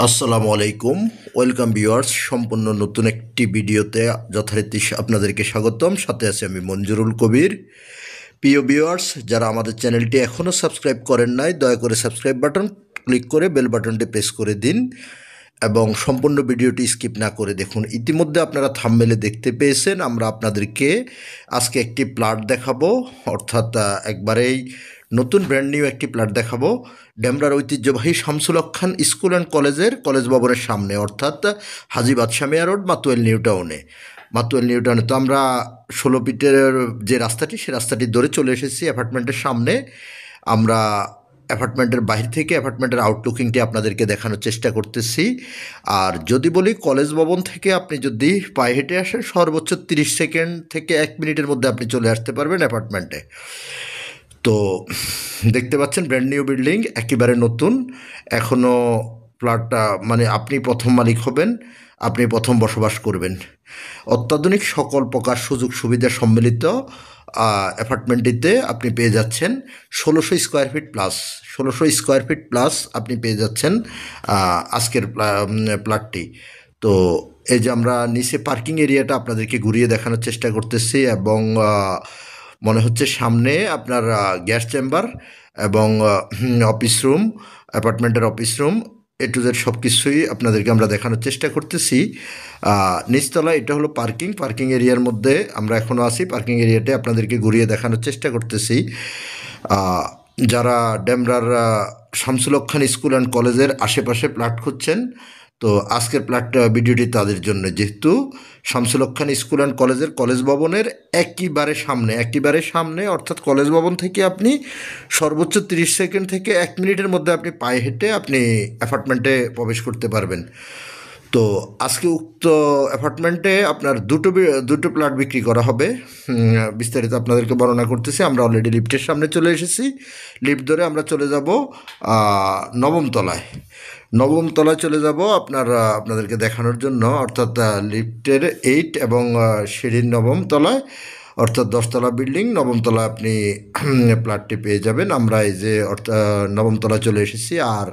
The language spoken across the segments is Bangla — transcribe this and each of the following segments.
আসসালামু আলাইকুম। ওয়েলকাম ভিউয়ার্স, সম্পূর্ণ নতুন একটি ভিডিওতে যথারীতি আপনাদেরকে স্বাগতম। সাথে আছে আমি মঞ্জুরুল কবির। প্রিয় ভিউয়ার্স, যারা আমাদের চ্যানেলটি এখনও সাবস্ক্রাইব করেন নাই, দয়া করে সাবস্ক্রাইব বাটন ক্লিক করে বেল বাটনটি প্রেস করে দিন এবং সম্পূর্ণ ভিডিওটি স্কিপ না করে দেখুন। ইতিমধ্যে আপনারা থাম্বনেলে দেখতে পেয়েছেন, আমরা আপনাদেরকে আজকে একটি প্লট দেখাবো, অর্থাৎ একবারেই নতুন ব্র্যান্ড নিউ একটি প্লট দেখাবো ডেমরার ঐতিহ্যবাহী শামসুল হক খান স্কুল অ্যান্ড কলেজ ভবনের সামনে, অর্থাৎ হাজী বাদশাহ মিয়া রোড, মাতুয়েল নিউ টাউনে। তো আমরা 16 ফিটের যে রাস্তাটি, সে রাস্তাটি ধরে চলে এসেছি অ্যাপার্টমেন্টের সামনে। আমরা অ্যাপার্টমেন্টের বাহির থেকে অ্যাপার্টমেন্টের আউটলুকিংটি আপনাদেরকে দেখানোর চেষ্টা করতেছি। আর যদি বলি, কলেজ ভবন থেকে আপনি যদি পায়ে হেঁটে আসেন, সর্বোচ্চ 30 সেকেন্ড থেকে 1 মিনিটের মধ্যে আপনি চলে আসতে পারবেন অ্যাপার্টমেন্টে। তো দেখতে পাচ্ছেন ব্র্যান্ড নিউ বিল্ডিং, একেবারে নতুন। এখনও ফ্ল্যাটটা মানে আপনি প্রথম মালিক হবেন, আপনি প্রথম বসবাস করবেন। অত্যাধুনিক সকল প্রকার সুযোগ সুবিধা সম্মিলিত অ্যাপার্টমেন্টটিতে আপনি পেয়ে যাচ্ছেন 1600 square feet plus. 1600 square feet plus আপনি পেয়ে যাচ্ছেন আজকের প্লটটি। তো এই যে আমরা নিচে পার্কিং এরিয়াটা আপনাদেরকে ঘুরিয়ে দেখানোর চেষ্টা করতেছি, এবং মনে হচ্ছে সামনে আপনার গ্যাস চেম্বার এবং অফিস রুম, অ্যাপার্টমেন্টের office room, A to Z সব কিছুই আপনাদেরকে আমরা দেখানোর চেষ্টা করতেছি। নিচতলা এটা হলো পার্কিং এরিয়ার মধ্যে আমরা এখনও আছি। পার্কিং এরিয়াতে আপনাদেরকে ঘুরিয়ে দেখানোর চেষ্টা করতেছি। যারা ডেমরার শামসুল হক খান স্কুল অ্যান্ড কলেজের আশেপাশে প্লট খুঁজছেন, তো আজকের ভিডিওটি তাদের জন্য, যেহেতু শামসুল হক খান স্কুল অ্যান্ড কলেজ ভবনের একেবারে সামনে, অর্থাৎ কলেজ ভবন থেকে আপনি সর্বোচ্চ 30 সেকেন্ড থেকে 1 মিনিটের মধ্যে আপনি পায়ে হেঁটে আপনি অ্যাপার্টমেন্টে প্রবেশ করতে পারবেন। তো আজকে উক্ত অ্যাপার্টমেন্টে আপনার দুটো প্লট বিক্রি করা হবে। বিস্তারিত আপনাদেরকে বর্ণনা করতেছি। আমরা অলরেডি লিফটের সামনে চলে এসেছি। লিফট ধরে আমরা চলে যাব নবম তলায় চলে যাব আপনাদেরকে দেখানোর জন্য, অর্থাৎ লিফটের 8 এবং সিঁড়ির 9ম তলায়, অর্থাৎ 10 তলা বিল্ডিং, 9ম তলায় আপনি প্লটটি পেয়ে যাবেন। আমরা এই যে 9ম তলায় চলে এসেছি। আর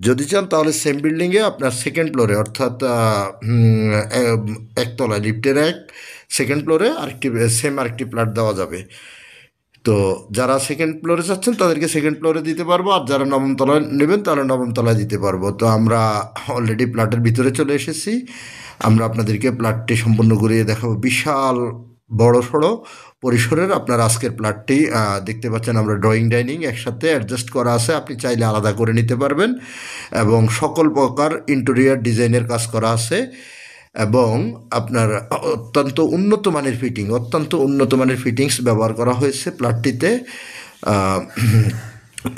যদি চান তাহলে সেম বিল্ডিংয়ে আপনার সেকেন্ড ফ্লোরে, অর্থাৎ একতলায় লিফটের সেকেন্ড ফ্লোরে আরেকটি প্লট দেওয়া যাবে। তো যারা সেকেন্ড ফ্লোরে চাচ্ছেন তাদেরকে সেকেন্ড ফ্লোরে দিতে পারবো, আর যারা 9ম তলায় নেবেন তাহলে 9ম তলায় দিতে পারবো। তো আমরা অলরেডি প্লটের ভিতরে চলে এসেছি। আমরা আপনাদেরকে প্লটটি সম্পূর্ণ ঘুরিয়ে দেখাবো। বিশাল বড় সড়ো পরিসরের আপনার আজকের প্লটটি দেখতে পাচ্ছেন। আমরা ড্রয়িং ডাইনিং একসাথে অ্যাডজাস্ট করা আছে, আপনি চাইলে আলাদা করে নিতে পারবেন, এবং সকল প্রকার ইন্টেরিয়র ডিজাইনের কাজ করা আছে, এবং আপনার অত্যন্ত উন্নত মানের ফিটিংস ব্যবহার করা হয়েছে প্লটটিতে।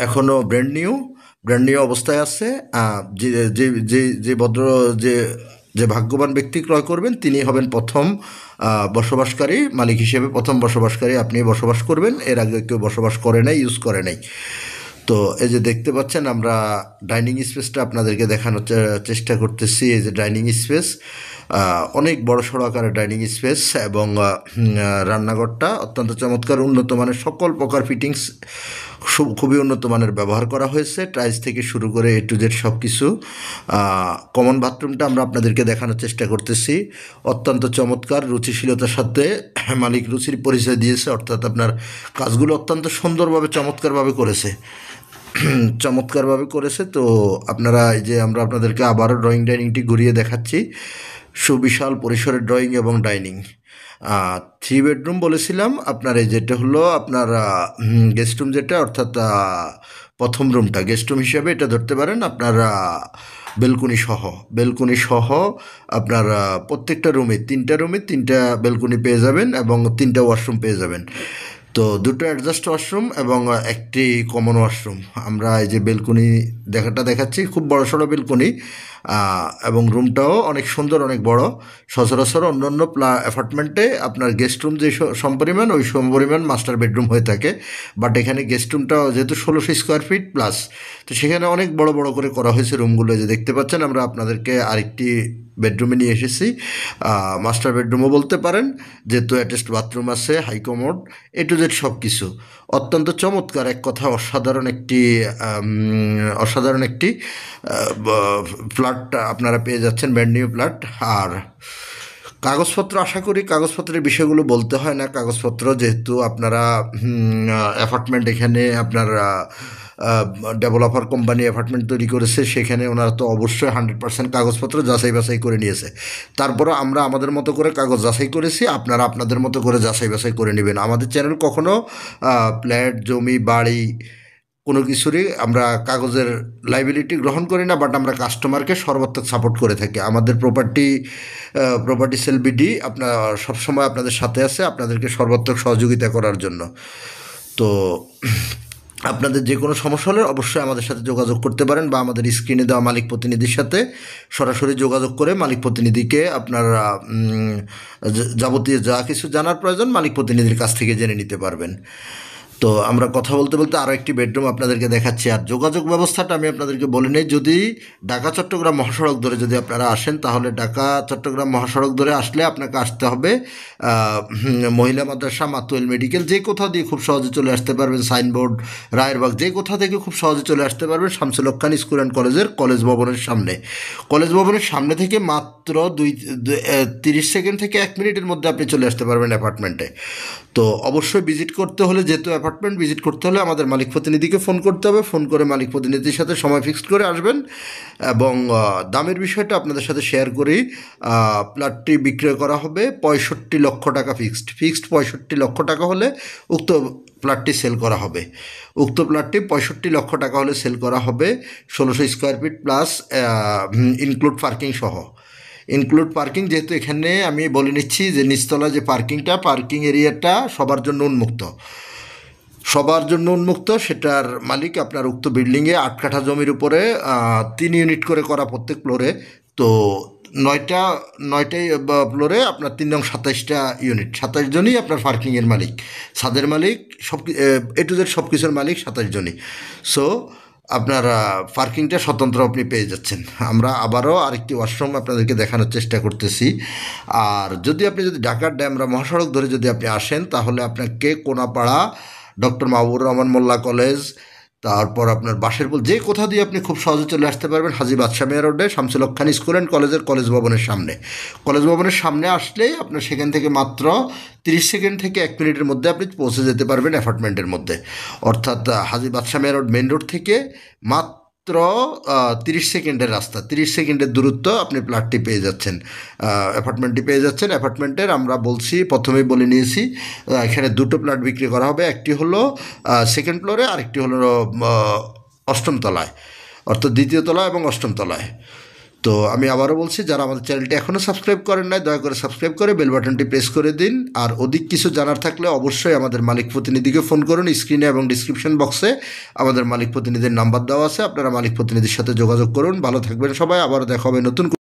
এখনও ব্র্যান্ড নিউ অবস্থায় আছে। যে যে যে যে ভদ্র যে ভাগ্যবান ব্যক্তি ক্রয় করবেন, তিনি হবেন প্রথম বসবাসকারী, মালিক হিসেবে প্রথম বসবাসকারী আপনি বসবাস করবেন। এর আগে কেউ বসবাস করে নাই, ইউজ করে নাই। তো এই যে দেখতে পাচ্ছেন, আমরা ডাইনিং স্পেসটা আপনাদেরকে দেখানোর চেষ্টা করতেছি। এই যে ডাইনিং স্পেস, অনেক বড় সড়ো আকারের ডাইনিং স্পেস, এবং রান্নাঘরটা অত্যন্ত চমৎকার, উন্নত মানের, সকল প্রকার ফিটিংস খুবই উন্নত মানের ব্যবহার করা হয়েছে, টাইলস থেকে শুরু করে এ টু জেড সব কিছু। কমন বাথরুমটা আমরা আপনাদেরকে দেখানোর চেষ্টা করতেছি। অত্যন্ত চমৎকার, রুচিশীলতার সাথে মালিক রুচির পরিচয় দিয়েছে, অর্থাৎ আপনার কাজগুলো অত্যন্ত সুন্দরভাবে চমৎকারভাবে করেছে। তো আপনারা এই যে আমরা আপনাদেরকে আবারও ড্রয়িং ডাইনিংটি ঘুরিয়ে দেখাচ্ছি। সুবিশাল পরিসরের ড্রয়িং এবং ডাইনিং। 3 বেডরুম বলেছিলাম আপনার। এই যেটা হলো আপনার গেস্ট রুম, যেটা অর্থাৎ প্রথম রুমটা গেস্ট রুম হিসেবে এটা ধরতে পারেন। আপনার বেলকুনি সহ আপনার প্রত্যেকটা রুমে 3টা বেলকুনি পেয়ে যাবেন, এবং 3টা ওয়াশরুম পেয়ে যাবেন। তো 2টো অ্যাডজাস্ট ওয়াশরুম এবং একটি কমন ওয়াশরুম। আমরা এই যে বেলকুনি দেখাচ্ছি, খুব বড় সড়ো বেলকুনি, এবং রুমটাও অনেক সুন্দর, অনেক বড়। সচরাচর অন্যান্য অ্যাপার্টমেন্টে আপনার গেস্ট রুম যে সমপরিমাণ, ওই সমপরিমাণ মাস্টার বেডরুম হয়ে থাকে, বাট এখানে গেস্ট রুমটাও যেহেতু 1600 স্কোয়ার ফিট প্লাস, তো সেখানে অনেক বড় করে করা হয়েছে রুমগুলো। যে দেখতে পাচ্ছেন, আমরা আপনাদেরকে আরেকটি বেডরুমে নিয়ে এসেছি। মাস্টার বেডরুমও বলতে পারেন, যেহেতু অ্যাটাচড বাথরুম আছে, high commode, A to Z সব কিছু অত্যন্ত চমৎকার, এক কথা অসাধারণ একটি ফ্ল্যাট আপনারা পেয়ে যাচ্ছেন, ব্র্যান্ড নিউ ফ্ল্যাট। আর কাগজপত্র, আশা করি কাগজপত্রের বিষয়গুলো বলতে হয় না। কাগজপত্র যেহেতু আপনারা অ্যাপার্টমেন্ট, এখানে আপনার ডেভেলপার কোম্পানি অ্যাপার্টমেন্ট তৈরি করেছে, সেখানে ওনারা তো অবশ্যই 100% কাগজপত্র যাচাই বাছাই করে নিয়েছে। তারপরও আমরা আমাদের মতো করে কাগজ যাচাই করেছি, আপনারা আপনাদের মতো করে যাচাই বাছাই করে নেবেন। আমাদের চ্যানেল কখনো ফ্ল্যাট, জমি, বাড়ি কোনো কিছুরই আমরা কাগজের লাইবিলিটি গ্রহণ করি না, বাট আমরা কাস্টমারকে সর্বাত্মক সাপোর্ট করে থাকি। আমাদের প্রপার্টি সেল বিডি আপনার সবসময় আপনাদের সাথে আছে, আপনাদেরকে সর্বাত্মক সহযোগিতা করার জন্য। তো আপনাদের যে কোনো সমস্যা হলে অবশ্যই আমাদের সাথে যোগাযোগ করতে পারেন, বা আমাদের স্ক্রিনে দেওয়া মালিক প্রতিনিধির সাথে সরাসরি যোগাযোগ করে মালিক প্রতিনিধিকে আপনার যাবতীয় যা কিছু জানার প্রয়োজন মালিক প্রতিনিধির কাছ থেকে জেনে নিতে পারবেন। তো আমরা কথা বলতে বলতে আরও একটি বেডরুম আপনাদেরকে দেখাচ্ছি। আর যোগাযোগ ব্যবস্থাটা আমি আপনাদেরকে বলে নিই, যদি ঢাকা চট্টগ্রাম মহাসড়ক ধরে যদি আপনারা আসেন, তাহলে ঢাকা চট্টগ্রাম মহাসড়ক ধরে আসলে আপনাকে আসতে হবে মহিলা মাদ্রাসা, মাতুয়েল মেডিকেল, যে কোথাও দিয়ে খুব সহজে চলে আসতে পারবেন। সাইনবোর্ড, রায়েরবাগ, যে কোথা থেকে খুব সহজে চলে আসতে পারবেন শামসুল হক খান স্কুল অ্যান্ড কলেজের কলেজ ভবনের সামনে থেকে মাত্র 30 সেকেন্ড থেকে 1 মিনিটের মধ্যে আপনি চলে আসতে পারবেন অ্যাপার্টমেন্টে। তো অবশ্যই ভিজিট করতে হলে, যেহেতু অ্যাপার্টমেন্ট ভিজিট করতে হলে আমাদের মালিক প্রতিনিধিকে ফোন করতে হবে। ফোন করে মালিক প্রতিনিধির সাথে সময় ফিক্সড করে আসবেন। এবং দামের বিষয়টা আপনাদের সাথে শেয়ার করি। প্লটটি বিক্রয় করা হবে 65 লক্ষ টাকা ফিক্সড 65 লক্ষ টাকা হলে উক্ত প্লটটি সেল করা হবে। উক্ত প্লটটি 65 লক্ষ টাকা হলে সেল করা হবে, 1600 square feet plus include parking সহ। ইনক্লুড পার্কিং, যেহেতু এখানে আমি বলে নিচ্ছি যে নিচতলা যে পার্কিং এরিয়াটা সবার জন্য উন্মুক্ত। সেটার মালিক আপনার উক্ত বিল্ডিংয়ে 8 কাঠা জমির উপরে 3 ইউনিট করে করা প্রত্যেক ফ্লোরে। তো 9টাই ফ্লোরে আপনার 3 নং 27টা ইউনিট, 27 জনই আপনার পার্কিংয়ের মালিক, ছাদের মালিক, সব এ টু জেড সব কিছুর মালিক 27 জনই। সো আপনার পার্কিংটা স্বতন্ত্র আপনি পেয়ে যাচ্ছেন। আমরা আবারও আরেকটি ওয়াশরুম আপনাদেরকে দেখানোর চেষ্টা করতেছি। আর যদি ঢাকার ড্যামরা মহাসড়ক ধরে যদি আপনি আসেন, তাহলে আপনাকে কোনাপাড়া, ডক্টর মাহবুবুর রহমান মোল্লা কলেজ, তারপর আপনার বাঁশেরপুল, যে কোথা দিয়ে আপনি খুব সহজে চলে আসতে পারবেন হাজী বাদশাহ মিয়া রোডে শামসুল হক খান স্কুল অ্যান্ড কলেজের কলেজ ভবনের সামনে আসলেই আপনার সেখান থেকে মাত্র 30 সেকেন্ড থেকে 1 মিনিটের মধ্যে আপনি পৌঁছে যেতে পারবেন অ্যাপার্টমেন্টের মধ্যে। অর্থাৎ হাজী বাদশাহ মিয়া রোড মেন রোড থেকে মাত্র 30 সেকেন্ডের রাস্তা, 30 সেকেন্ডের দূরত্ব আপনি প্লটটি পেয়ে যাচ্ছেন, অ্যাপার্টমেন্টটি পেয়ে যাচ্ছেন। অ্যাপার্টমেন্টের আমরা বলছি, প্রথমেই বলে নিয়েছি, এখানে 2টো প্লট বিক্রি করা হবে। একটি হলো 2nd ফ্লোরে, আরেকটি হলো 8ম তলায়, অর্থাৎ 2য় তলা এবং 8ম তলায়। তো আমি আবারও বলছি, যারা আমাদের চ্যানেলটি এখনও সাবস্ক্রাইব করেন নাই, দয়া করে সাবস্ক্রাইব করে বেল বাটনটি প্রেস করে দিন। আর অধিক কিছু জানার থাকলে অবশ্যই আমাদের মালিক প্রতিনিধিকে ফোন করুন। স্ক্রিনে এবং ডিসক্রিপশন বক্সে আমাদের মালিক প্রতিনিধির নাম্বার দেওয়া আছে, আপনারা মালিক প্রতিনিধির সাথে যোগাযোগ করুন। ভালো থাকবেন সবাই, আবারও দেখা হবে নতুন